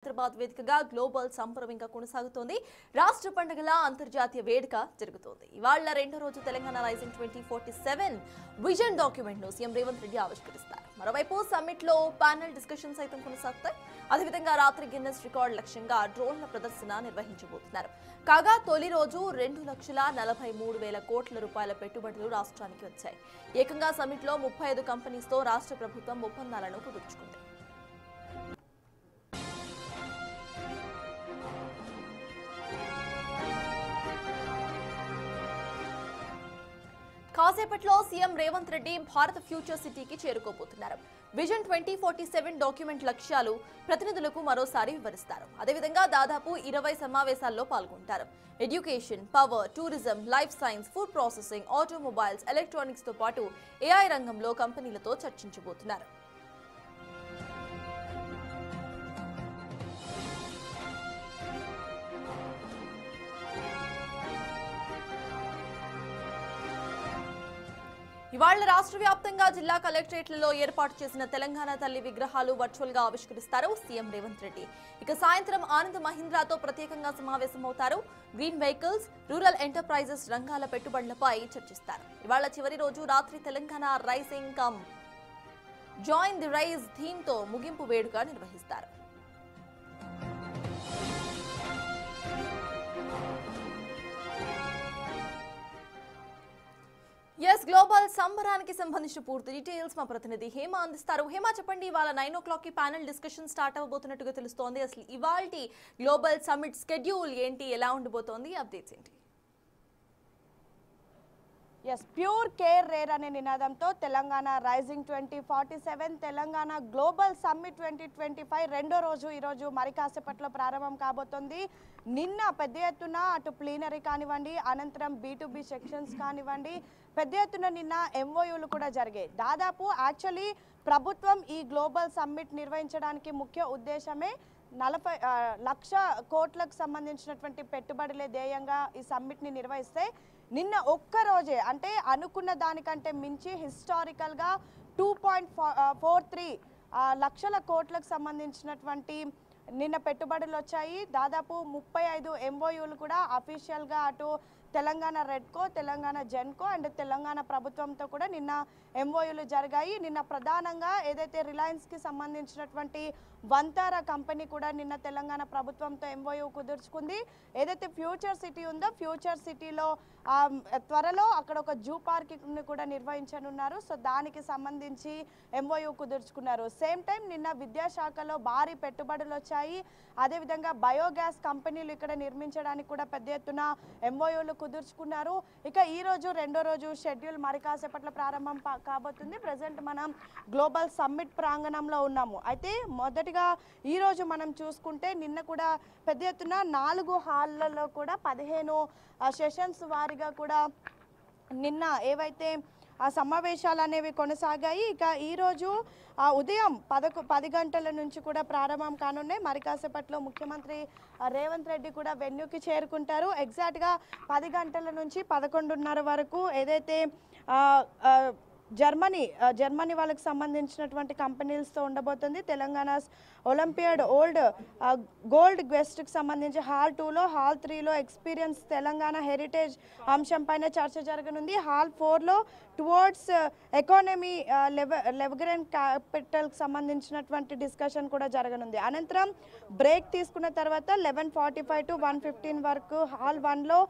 హైదరాబాద్ వేదికగా గ్లోబల్ సంబరం ఇంకా కొనసాగుతోంది. రాష్ట్ర పండుగల అంతర్జాతీయ వేడుక జరుగుతోంది. ఇవాళ రెండో రోజు తెలంగాణ రైజింగ్ 2047 విజన్ డాక్యుమెంట్ ను సీఎం రేవంత్ రెడ్డి ఆవిష్కరిస్తారు. మరోవైపు సమ్మిట్ లో ప్యానెల్ డిస్కషన్ సైతం కొనసాగుతాయి. అదేవిధంగా రాత్రి గిన్నెస్ రికార్డు లక్ష్యంగా డ్రోన్ల ప్రదర్శన నిర్వహించబోతున్నారు. కాగా తొలి రోజు 2,43,000 కోట్ల రూపాయల పెట్టుబడులు రాష్ట్రానికి వచ్చాయి. ఏకంగా సమ్మిట్ లో 35 కంపెనీస్ తో రాష్ట్ర ప్రభుత్వం ఒప్పందాలను కుదుర్చుకుంది. కాసేపట్లో సీఎం రేవంత్ రెడ్డి భారత ఫ్యూచర్ సిటీకి చేరుకోబోతున్నారు. విజన్ 2047 డాక్యుమెంట్ లక్ష్యాలు ప్రతినిధులకు మరోసారి వివరిస్తారు. అదేవిధంగా దాదాపు 20 సమావేశాల్లో పాల్గొంటారు. Education, power, tourism, life science, food processing, automobiles, electronics తో పాటు ఏఐ రంగంలో కంపెనీలతో చర్చించబోతున్నారు. ఇవాళ రాష్ట్ర వ్యాప్తంగా జిల్లా కలెక్టరేట్లలో ఏర్పాటు చేసిన తెలంగాణ తల్లి విగ్రహాలు వర్చువల్ గా ఆవిష్కరిస్తారు సీఎం రేవంత్ రెడ్డి. ఇక సాయంత్రం ఆనంద్ మహీంద్రాతో ప్రత్యేకంగా సమావేశమవుతారు. గ్రీన్ వెహికల్స్, రూరల్ ఎంటర్ప్రైజెస్ రంగాల పెట్టుబడులపై చర్చిస్తారు. ఇవాళ చివరి రోజు రాత్రి Telangana rising come join the rise theme తో ముగింపు వేడుక నిర్వహిస్తారు. గ్లోబల్ సంబరానికి సంబంధించిన పూర్తి డీటెయిల్స్ మా ప్రతినిధి హేమ అందిస్తారు. హేమ, చెప్పండి, ఇవాళ 9 o'clock కి ప్యానెల్ డిస్కషన్ స్టార్ట్ అవబోతున్నట్టుగా తెలుస్తోంది. అసలు ఇవాల్టి గ్లోబల్ సమ్మిట్ స్కెడ్యూల్ ఏంటి, ఎలా ఉండబోతోంది, అప్డేట్స్ ఏంటి? ప్యూర్ కేర్ రేర్ అనే నినాదంతో Telangana rising 2047 Telangana global summit 2025 రెండో రోజు ఈరోజు మరి కాసేపట్లో ప్రారంభం కాబోతోంది. నిన్న పెద్ద ఎత్తున అటు ప్లీనరీ కానివ్వండి, అనంతరం B2B సెక్షన్స్ కానివ్వండి, పెద్ద ఎత్తున నిన్న MOUలు కూడా జరిగాయి. దాదాపు యాక్చువల్లీ ప్రభుత్వం ఈ గ్లోబల్ సమ్మిట్ నిర్వహించడానికి ముఖ్య ఉద్దేశమే 40 లక్ష కోట్లకు సంబంధించినటువంటి పెట్టుబడులే ధ్యేయంగా ఈ సమ్మిట్ని నిర్వహిస్తే నిన్న ఒక్క రోజే అంటే అనుకున్న దానికంటే మించి హిస్టారికల్గా 2.43 లక్షల కోట్లకు సంబంధించినటువంటి నిన్న పెట్టుబడులు వచ్చాయి. దాదాపు 35 MOUలు కూడా అఫీషియల్గా అటు తెలంగాణ రెడ్కో, తెలంగాణ జెన్కో అండ్ తెలంగాణ ప్రభుత్వంతో కూడా నిన్న MOUలు జరిగాయి. నిన్న ప్రధానంగా ఏదైతే రిలయన్స్కి సంబంధించినటువంటి వంతార కంపెనీ కూడా నిన్న తెలంగాణ ప్రభుత్వంతో MOU కుదుర్చుకుంది. ఏదైతే ఫ్యూచర్ సిటీ ఉందో ఫ్యూచర్ సిటీలో త్వరలో అక్కడ ఒక జూ పార్కింగ్ని కూడా నిర్వహించనున్నారు. సో దానికి సంబంధించి MOU కుదుర్చుకున్నారు. సేమ్ టైం నిన్న విద్యాశాఖలో భారీ పెట్టుబడులు వచ్చాయి. అదేవిధంగా బయోగ్యాస్ కంపెనీలు ఇక్కడ నిర్మించడానికి కూడా పెద్ద ఎత్తున MOUలు కుదుర్చుకున్నారు. ఇక ఈ రోజు రెండో రోజు షెడ్యూల్ మరి కాసేపట్లో ప్రారంభం కాబోతుంది. ప్రజెంట్ మనం గ్లోబల్ సమ్మిట్ ప్రాంగణంలో ఉన్నాము. అయితే మొదటిగా ఈ రోజు మనం చూసుకుంటే నిన్న కూడా పెద్ద ఎత్తున 4 హాళ్లలో కూడా 15 సెషన్స్ వారీగా కూడా నిన్న ఏవైతే ఆ సమావేశాలు అనేవి కొనసాగాయి. ఇక ఈరోజు ఉదయం 10 గంటల నుంచి కూడా ప్రారంభం కానున్నాయి. మరి కాసేపట్లో ముఖ్యమంత్రి రేవంత్ రెడ్డి కూడా వెన్యూకి చేరుకుంటారు. ఎగ్జాక్ట్గా 10 గంటల నుంచి 11:30 వరకు ఏదైతే జర్మనీ వాళ్ళకి సంబంధించినటువంటి కంపెనీలతో ఉండబోతుంది. తెలంగాణ ఒలింపియాడ్ గోల్డ్ క్వెస్ట్కి సంబంధించి హాల్ 2లో, హాల్ 3లో ఎక్స్పీరియన్స్ తెలంగాణ హెరిటేజ్ అంశం పైన చర్చ జరగనుంది. హాల్ 4లో టువర్డ్స్ ఎకానమీ లెవరెంట్ క్యాపిటల్కి సంబంధించినటువంటి డిస్కషన్ కూడా జరగనుంది. అనంతరం బ్రేక్ తీసుకున్న తర్వాత 11:45 to 1:15 వరకు హాల్ 1లో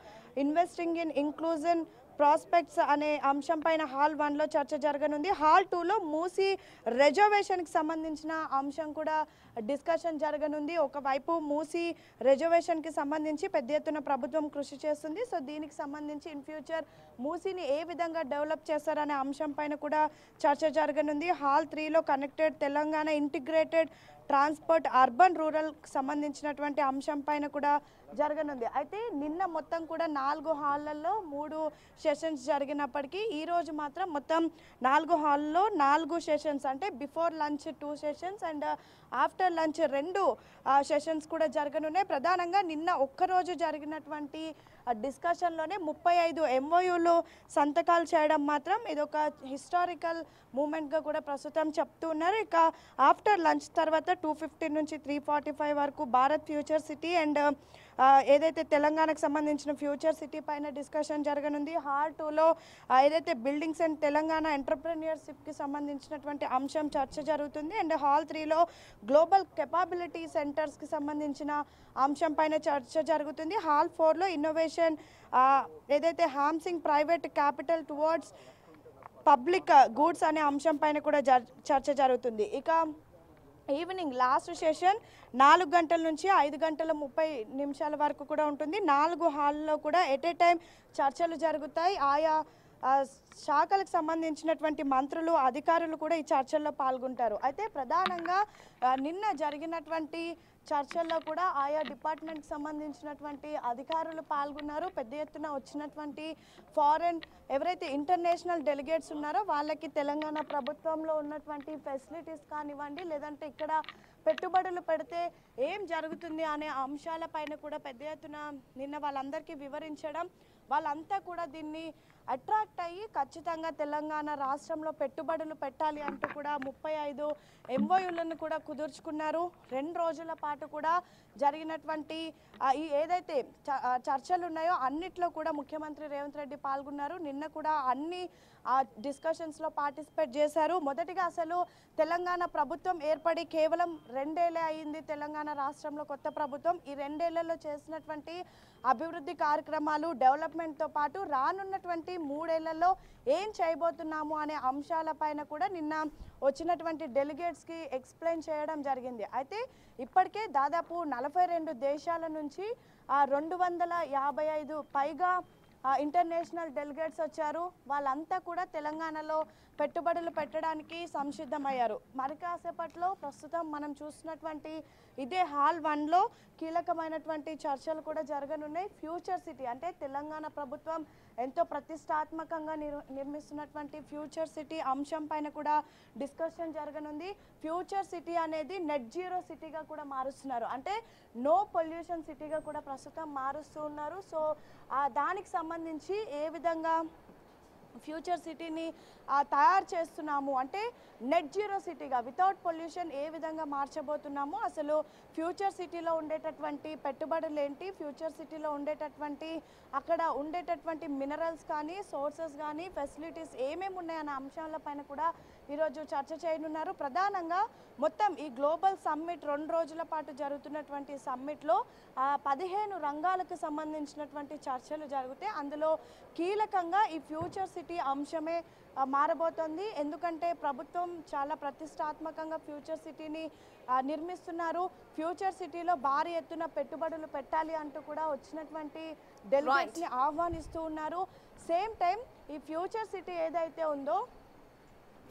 ఇన్వెస్టింగ్ ఇన్ ఇంక్లూజన్ ప్రాస్పెక్ట్స్ అనే అంశం పైన హాల్ 1లో చర్చ జరగనుంది. హాల్ 2లో మూసీ రిజర్వేషన్కి సంబంధించిన అంశం కూడా డిస్కషన్ జరగనుంది. ఒకవైపు మూసీ రిజర్వేషన్కి సంబంధించి పెద్ద ఎత్తున ప్రభుత్వం కృషి చేస్తుంది. సో దీనికి సంబంధించి ఇన్ ఫ్యూచర్ మూసీని ఏ విధంగా డెవలప్ చేస్తారనే అంశం పైన కూడా చర్చ జరగనుంది. హాల్ 3లో connected Telangana integrated transport urban rural సంబంధించినటువంటి అంశం పైన కూడా జరగనుంది. అయితే నిన్న మొత్తం కూడా 4 హాళ్లలో 3 సెషన్స్ జరిగినప్పటికీ ఈరోజు మాత్రం మొత్తం 4 హాల్లో 4 సెషన్స్ అంటే before lunch 2 sessions and after lunch 2 sessions కూడా జరగనున్నాయి. ప్రధానంగా నిన్న ఒక్కరోజు జరిగినటువంటి డిస్కషన్లోనే 35 MOUలు సంతకాలు చేయడం మాత్రం ఇదొక హిస్టారికల్ మూమెంట్గా కూడా ప్రస్తుతం చెప్తూ ఉన్నారు. ఇక ఆఫ్టర్ లంచ్ తర్వాత 2:15 నుంచి 3:45 వరకు భారత్ ఫ్యూచర్ సిటీ అండ్ ఏదైతే తెలంగాణకు సంబంధించిన ఫ్యూచర్ సిటీ పైన డిస్కషన్ జరగనుంది. హాల్ 2లో ఏదైతే బిల్డింగ్స్ అండ్ తెలంగాణ ఎంటర్ప్రెన్యూర్షిప్కి సంబంధించినటువంటి అంశం చర్చ జరుగుతుంది. అండ్ హాల్ 3లో గ్లోబల్ కెపాబిలిటీ సెంటర్స్కి సంబంధించిన అంశం పైన చర్చ జరుగుతుంది. హాల్ 4లో ఇన్నోవేషన్ ఏదైతే harnessing private capital towards public goods అనే అంశం పైన కూడా చర్చ జరుగుతుంది. ఇక ఈవినింగ్ లాస్ట్ సెషన్ 4 గంటల నుంచి 5:30 వరకు కూడా ఉంటుంది. 4 హాల్లో కూడా ఎట్ ఏ టైం చర్చలు జరుగుతాయి. ఆయా శాఖలకు సంబంధించినటువంటి మంత్రులు అధికారులు కూడా ఈ చర్చల్లో పాల్గొంటారు. అయితే ప్రధానంగా నిన్న జరిగినటువంటి చర్చల్లో కూడా ఆయా డిపార్ట్మెంట్కి సంబంధించినటువంటి అధికారులు పాల్గొన్నారు. పెద్ద ఎత్తున వచ్చినటువంటి ఫారెన్ ఎవరైతే ఇంటర్నేషనల్ డెలిగేట్స్ ఉన్నారో వాళ్ళకి తెలంగాణ ప్రభుత్వంలో ఉన్నటువంటి ఫెసిలిటీస్ కానివ్వండి, లేదంటే ఇక్కడ పెట్టుబడులు పెడితే ఏం జరుగుతుంది అనే అంశాలపైన కూడా పెద్ద ఎత్తున నిన్న వాళ్ళందరికీ వివరించడం, వాళ్ళంతా కూడా దీన్ని అట్రాక్ట్ అయ్యి ఖచ్చితంగా తెలంగాణ రాష్ట్రంలో పెట్టుబడులు పెట్టాలి అంటూ కూడా 35 MOUలను కూడా కుదుర్చుకున్నారు. 2 రోజుల పాటు కూడా జరిగినటువంటి ఈ ఏదైతే చర్చలు ఉన్నాయో అన్నిట్లో కూడా ముఖ్యమంత్రి రేవంత్ రెడ్డి పాల్గొన్నారు. నిన్న కూడా అన్ని డిస్కషన్స్లో పార్టిసిపేట్ చేశారు. మొదటిగా అసలు తెలంగాణ ప్రభుత్వం ఏర్పడి కేవలం 2 ఏళ్లే అయింది. తెలంగాణ రాష్ట్రంలో కొత్త ప్రభుత్వం ఈ 2 ఏళ్లలో చేసినటువంటి అభివృద్ధి కార్యక్రమాలు డెవలప్మెంట్తో పాటు రానున్నటువంటి 3 ఏళ్లలో ఏం చేయబోతున్నాము అనే అంశాలపైన కూడా నిన్న వచ్చినటువంటి డెలిగేట్స్కి ఎక్స్ప్లెయిన్ చేయడం జరిగింది. అయితే ఇప్పటికే దాదాపు 42 దేశాల నుంచి 255 పైగా ఇంటర్నేషనల్ డెలిగేట్స్ వచ్చారు. వాళ్ళంతా కూడా తెలంగాణలో పెట్టుబడులు పెట్టడానికి సంసిద్ధమయ్యారు. మరి కాసేపట్లో ప్రస్తుతం మనం చూసినటువంటి ఇదే హాల్ 1లో కీలకమైనటువంటి చర్చలు కూడా జరగనున్నాయి. ఫ్యూచర్ సిటీ అంటే తెలంగాణ ప్రభుత్వం ఎంతో ప్రతిష్టాత్మకంగా నిర్మిస్తున్నటువంటి ఫ్యూచర్ సిటీ అంశం పైన కూడా డిస్కషన్ జరగనుంది. ఫ్యూచర్ సిటీ అనేది నెట్ జీరో సిటీగా కూడా మారుస్తున్నారు. అంటే నో పొల్యూషన్ సిటీగా కూడా ప్రస్తుతం మారుస్తూ ఉన్నారు. సో దానికి సంబంధించి ఏ విధంగా ఫ్యూచర్ సిటీని తయారు చేస్తున్నాము అంటే నెట్ జీరో సిటీగా వితౌట్ పొల్యూషన్ ఏ విధంగా మార్చబోతున్నాము, అసలు ఫ్యూచర్ సిటీలో ఉండేటటువంటి పెట్టుబడులు ఏంటి, ఫ్యూచర్ సిటీలో ఉండేటటువంటి అక్కడ ఉండేటటువంటి మినరల్స్ కానీ సోర్సెస్ కానీ ఫెసిలిటీస్ ఏమేమి ఉన్నాయన్న అంశాలపైన కూడా ఈరోజు చర్చ చేయనున్నారు. ప్రధానంగా మొత్తం ఈ గ్లోబల్ సమ్మిట్ 2 రోజుల పాటు జరుగుతున్నటువంటి సమ్మిట్లో 15 రంగాలకు సంబంధించినటువంటి చర్చలు జరుగుతాయి. అందులో కీలకంగా ఈ ఫ్యూచర్ సిటీ అంశమే మారబోతోంది. ఎందుకంటే ప్రభుత్వం చాలా ప్రతిష్టాత్మకంగా ఫ్యూచర్ సిటీని నిర్మిస్తున్నారు. ఫ్యూచర్ సిటీలో భారీ ఎత్తున పెట్టుబడులు పెట్టాలి అంటూ కూడా వచ్చినటువంటి డెలిగేట్స్ని ఆహ్వానిస్తూ ఉన్నారు. సేమ్ టైం ఈ ఫ్యూచర్ సిటీ ఏదైతే ఉందో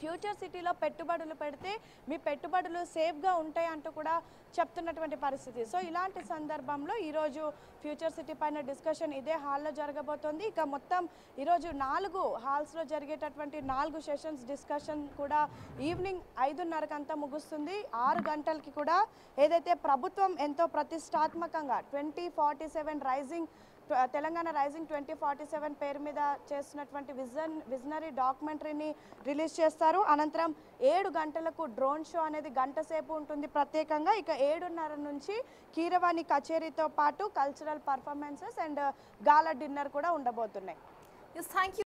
ఫ్యూచర్ సిటీలో పెట్టుబడులు పెడితే మీ పెట్టుబడులు సేఫ్గా ఉంటాయి అంటూ కూడా చెప్తున్నటువంటి పరిస్థితి. సో ఇలాంటి సందర్భంలో ఈరోజు ఫ్యూచర్ సిటీ పైన డిస్కషన్ ఇదే హాల్లో జరగబోతోంది. ఇక మొత్తం ఈరోజు 4 హాల్స్లో జరిగేటటువంటి 4 సెషన్స్ డిస్కషన్ కూడా ఈవినింగ్ 5:30కి అంతా ముగుస్తుంది. 6 గంటలకి కూడా ఏదైతే ప్రభుత్వం ఎంతో ప్రతిష్టాత్మకంగా 2047 రైజింగ్ తెలంగాణ రైజింగ్ 2047 పేరు మీద చేస్తున్నటువంటి విజనరీ డాక్యుమెంటరీని రిలీజ్ చేస్తారు. అనంతరం 7 గంటలకు డ్రోన్ షో అనేది గంట సేపు ఉంటుంది ప్రత్యేకంగా. ఇక 7:30 నుంచి కీరవాణి కచేరీతో పాటు cultural performances and gala dinner కూడా ఉండబోతున్నాయి. Thank you.